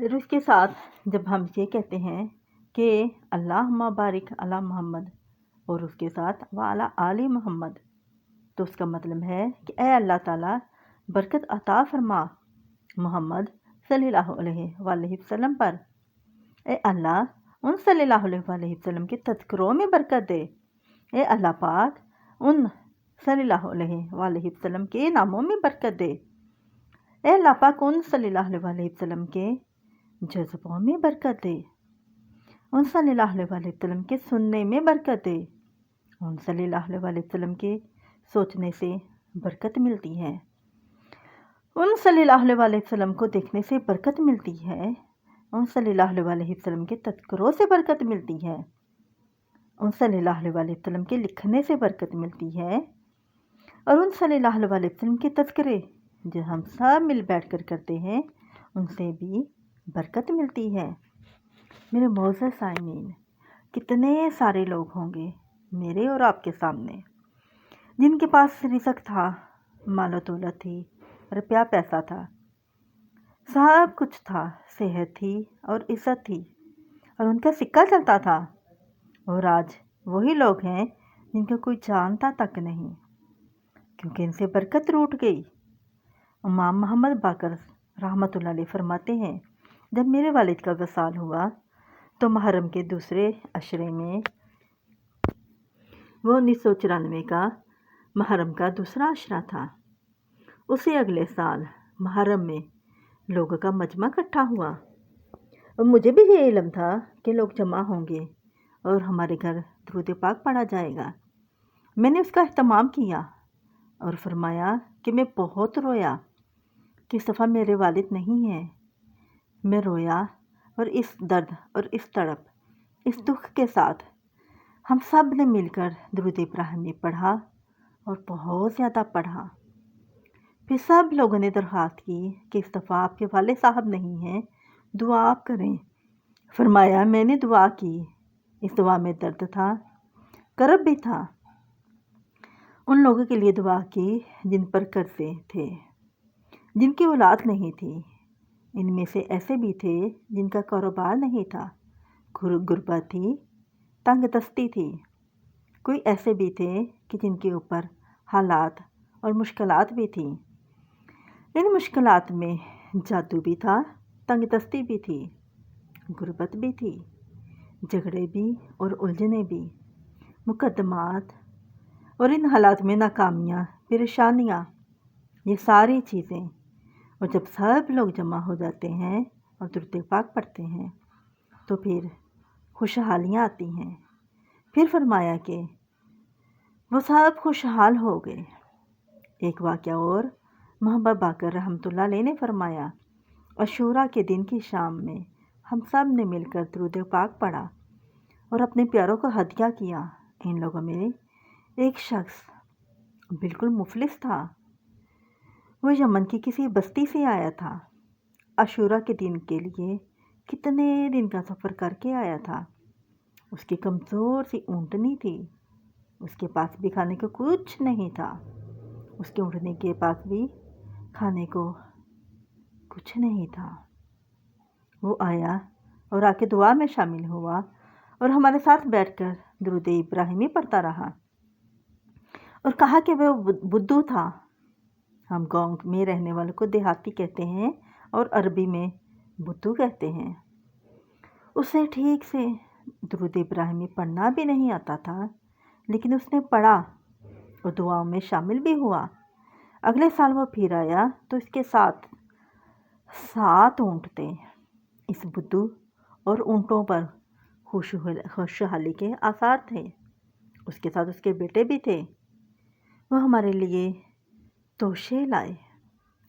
پھر اس کے ساتھ جب ہم یہ کہتے ہیں کہ اللہم بارک علی محمد اور اس کے ساتھ وعلی آل محمد، تو اس کا مطلب ہے کہ اے اللہ تعالیٰ برکت عطا فرما محمد صلی اللہ علیہ وآلہ وسلم پر، اے اللہ ان صلی اللہ علیہ وآلہ وسلم کے تذکروں میں برکت دے، اے اللہ پاک ان صلی اللہ علیہ وآلہ وسلم کے ناموں میں برکت دے، اے اللہ پاک ان صلی اللہ علیہ وآلہ وسلم کے جذبوں میں برکت دے، ان صلی اللہ علیہ وآلہ وسلم کے سننے میں برکت دے، ان صلی اللہ علیہ وآلہ وسلم کے سوچنے سے برکت ملتی ہے، ان صلی اللہ علیہ وآلہ وسلم کو دیکھنے سے برکت ملتی ہے، ان صلی اللہ علیہ وآلہ وسلم کے تذکروں سے برکت ملتی ہے، ان صلی اللہ علیہ وآلہ وسلم کے لکھنے سے برکت ملتی ہے، اور ان صلی اللہ علیہ وآلہ وسلم کے تذکرے جو ہم سب مل بیٹھ کر کرتے ہیں ان سے بھی برکت ملتی ہے۔ میرے معزز سامعین، کتنے سارے لوگ ہوں گے میرے اور آپ کے سامنے جن کے پاس رزق تھا، مال و دولت تھی، روپیہ پیسہ تھا، سب کچھ تھا، صحت تھی اور عزت تھی اور ان کا سکہ چلتا تھا، اور آج وہی لوگ ہیں جن کو کوئی جانتا تک نہیں، کیونکہ ان سے برکت روٹ گئی۔ امام محمد باقر رحمۃ اللہ علیہ فرماتے ہیں، جب میرے والد کا وصال ہوا تو محرم کے دوسرے عشرے میں، وہ 1994 کا محرم کا دوسرا عشرہ تھا، اسی اگلے سال محرم میں لوگوں کا مجمع اکٹھا ہوا، اور مجھے بھی یہ علم تھا کہ لوگ جمع ہوں گے اور ہمارے گھر درود پاک پڑھا جائے گا۔ میں نے اس کا اہتمام کیا اور فرمایا کہ میں بہت رویا کہ اس دفعہ میرے والد نہیں ہیں۔ میں رویا اور اس درد اور اس تڑپ، اس دکھ کے ساتھ ہم سب نے مل کر درود ابراہیمی پڑھا اور بہت زیادہ پڑھا۔ پھر سب لوگوں نے درخواست کی کہ اس دفعہ آپ کے والد صاحب نہیں ہیں، دعا آپ کریں۔ فرمایا میں نے دعا کی، اس دعا میں درد تھا، کرب بھی تھا۔ ان لوگوں کے لیے دعا کی جن پر قرضے تھے، جن کی اولاد نہیں تھی، ان میں سے ایسے بھی تھے جن کا کاروبار نہیں تھا، غربت تھی، تنگ دستی تھی، کوئی ایسے بھی تھے کہ جن کے اوپر حالات اور مشکلات بھی تھیں۔ ان مشکلات میں جادو بھی تھا، تنگ دستی بھی تھی، غربت بھی تھی، جھگڑے بھی اور الجھنیں بھی، مقدمات، اور ان حالات میں ناکامیاں، پریشانیاں، یہ ساری چیزیں۔ اور جب سب لوگ جمع ہو جاتے ہیں اور درود پاک پڑھتے ہیں تو پھر خوشحالیاں آتی ہیں۔ پھر فرمایا کہ وہ سب خوشحال ہو گئے۔ ایک واقعہ اور محمد باقر رحمۃ اللہ علیہ نے فرمایا، عاشوراء کے دن کی شام میں ہم سب نے مل کر درود پاک پڑھا اور اپنے پیاروں کو ہدیہ کیا۔ ان لوگوں میں ایک شخص بالکل مفلس تھا، وہ یمن کی کسی بستی سے آیا تھا، عاشوراء کے دن کے لیے کتنے دن کا سفر کر کے آیا تھا۔ اس کی کمزور سی اونٹنی تھی، اس کے پاس بھی کھانے کو کچھ نہیں تھا، اس کے اونٹنی کے پاس بھی کھانے کو کچھ نہیں تھا۔ وہ آیا اور آ کے دعا میں شامل ہوا اور ہمارے ساتھ بیٹھ کر درود ابراہیمی پڑھتا رہا اور کہا کہ وہ بدھو تھا۔ ہم گاؤں میں رہنے والوں کو دیہاتی کہتے ہیں اور عربی میں بدھو کہتے ہیں۔ اسے ٹھیک سے درود ابراہیمی پڑھنا بھی نہیں آتا تھا، لیکن اس نے پڑھا اور دعاؤں میں شامل بھی ہوا۔ اگلے سال وہ پھر آیا تو اس کے ساتھ 7 اونٹ تھے۔ اس بدھو اور اونٹوں پر خوشحالی کے آثار تھے۔ اس کے ساتھ اس کے بیٹے بھی تھے۔ وہ ہمارے لیے توشے لائے،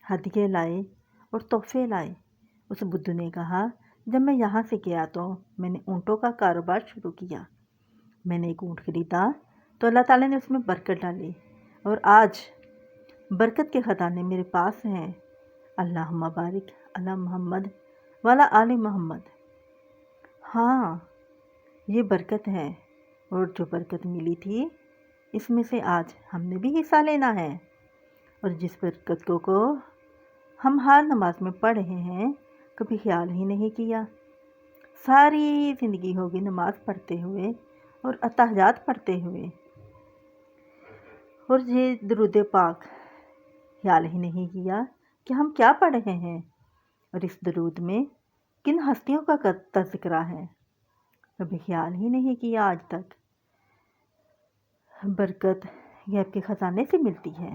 ہدیے لائے اور تحفے لائے۔ اس بدھو نے کہا، جب میں یہاں سے گیا تو میں نے اونٹوں کا کاروبار شروع کیا، میں نے ایک اونٹ خریدا تو اللہ تعالیٰ نے اس میں برکت ڈالی، اور آج برکت کے خزانے میرے پاس ہیں۔ اللہم بارک علی محمد وعلی آل محمد۔ ہاں، یہ برکت ہے، اور جو برکت ملی تھی اس میں سے آج ہم نے بھی حصہ لینا ہے، اور جس برکت کو ہم ہر نماز میں پڑھ رہے ہیں کبھی خیال ہی نہیں کیا۔ ساری زندگی ہوگی نماز پڑھتے ہوئے اور اتحیات پڑھتے ہوئے، اور یہ درود پاک خیال ہی نہیں کیا کہ ہم کیا پڑھ رہے ہیں اور اس درود میں کن ہستیوں کا تذکرہ ہے۔ کبھی خیال ہی نہیں کیا آج تک۔ برکت غیب کے خزانے سے ملتی ہے،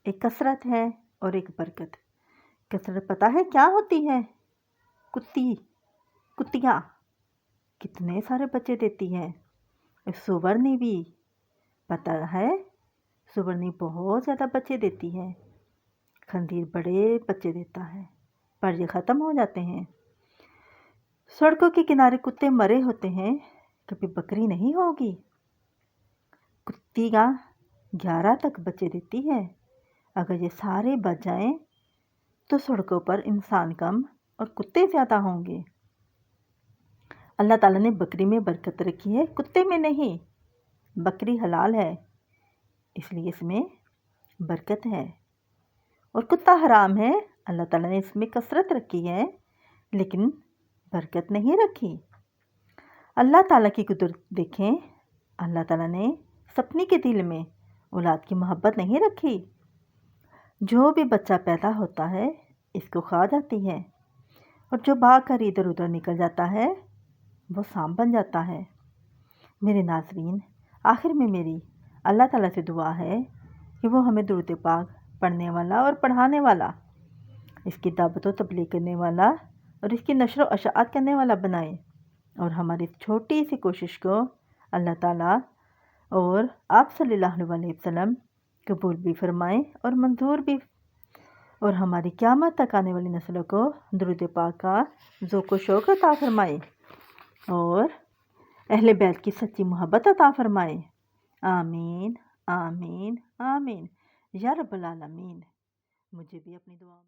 ایک کثرت ہے اور ایک برکت۔ کثرت پتہ ہے کیا ہوتی ہے؟ کتیاں کتنے سارے بچے دیتی ہے۔ سورنی بھی پتہ ہے، سورنی بہت زیادہ بچے دیتی ہے۔ خنزیر بڑے بچے دیتا ہے، پر یہ ختم ہو جاتے ہیں۔ سڑکوں کے کنارے کتے مرے ہوتے ہیں، کبھی بکری نہیں ہوگی۔ کتیاں 11 تک بچے دیتی ہے۔ اگر یہ سارے بچ جائیں تو سڑکوں پر انسان کم اور کتے زیادہ ہوں گے۔ اللہ تعالیٰ نے بکری میں برکت رکھی ہے، کتے میں نہیں۔ بکری حلال ہے، اس لیے اس میں برکت ہے، اور کتا حرام ہے۔ اللہ تعالیٰ نے اس میں کثرت رکھی ہے لیکن برکت نہیں رکھی۔ اللہ تعالیٰ کی قدرت دیکھیں، اللہ تعالیٰ نے سپنی کے دل میں اولاد کی محبت نہیں رکھی۔ جو بھی بچہ پیدا ہوتا ہے اس کو کھا جاتی ہے، اور جو بھاگ کر ادھر ادھر نکل جاتا ہے وہ سانپ بن جاتا ہے۔ میرے ناظرین، آخر میں میری اللہ تعالیٰ سے دعا ہے کہ وہ ہمیں درود پاک پڑھنے والا اور پڑھانے والا، اس کی دعوت و تبلیغ کرنے والا اور اس کی نشر و اشاعت کرنے والا بنائے، اور ہماری اس چھوٹی سی کوشش کو اللہ تعالیٰ اور آپ صلی اللہ علیہ وسلم قبول بھی فرمائیں اور منظور بھی، اور ہماری قیامت تک آنے والی نسلوں کو درود پاک کا ذوق و شوق عطا فرمائے اور اہل بیت کی سچی محبت عطا فرمائے۔ آمین آمین آمین یا رب العالمین۔ مجھے بھی اپنی دعا